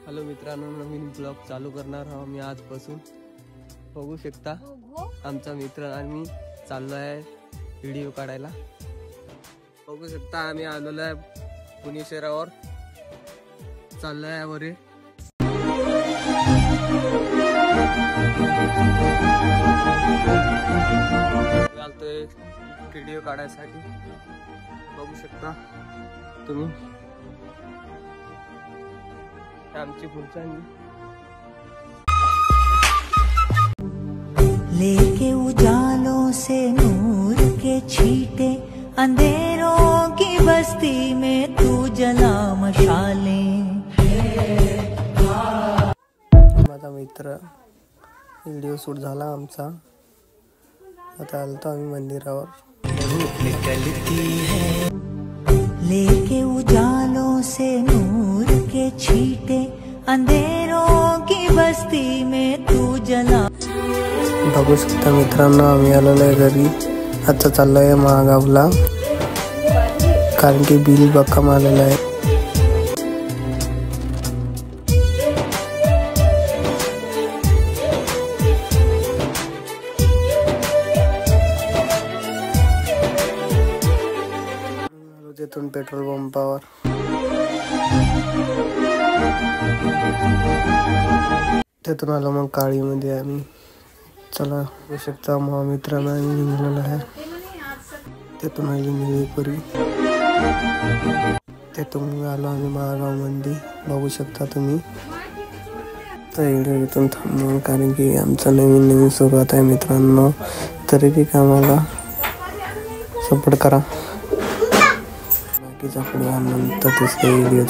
Hello मित्रांनो, नवीन blog चालू करणार आहोत मी आजपासून। बघू शकता आमचा मित्र आणि चाललो आहे व्हिडिओ काढायला। बघू शकता आम्ही आलेलो आहे पुणे शहरावर, चाललो आहे वरे। चालतोय व्हिडिओ काढायसाठी, बघू शकता तुम्ही आमची पुढची। लेके उजालों से नूर के छींटे, अंधेरों की बस्ती में तू जला मशालें। माझा मित्र व्हिडिओ शूट झाला आमचा, आता आलतो आम्ही मंदिरावर। धूप निकलती है लेके उजालों से नूर के छींटे, अंधेरों की बस्ती में तू जला। बघू शकता मित्रांनो, आम्ही आलेलो आहे घरी। आता चाललोय महागावला, कारण की बिल बक्कम आलेलं आहे। तिथून पेट्रोल पंपावर तिथून आलो मग काळीमध्ये आम्ही। चला बघू शकता महामित्रांना निघालेला आहे। तिथून आली निळीपुरी, तिथून आलो आम्ही महागाव मध्ये। बघू शकता तुम्ही। तर व्हिडिओ इथून थांबवून, कारण की आमचं नवीन सुरुवात आहे मित्रांनो, तरी बी आम्हाला सपोर्ट करा। बाकीचा पुढे नंतर तिसऱ्या व्हिडिओ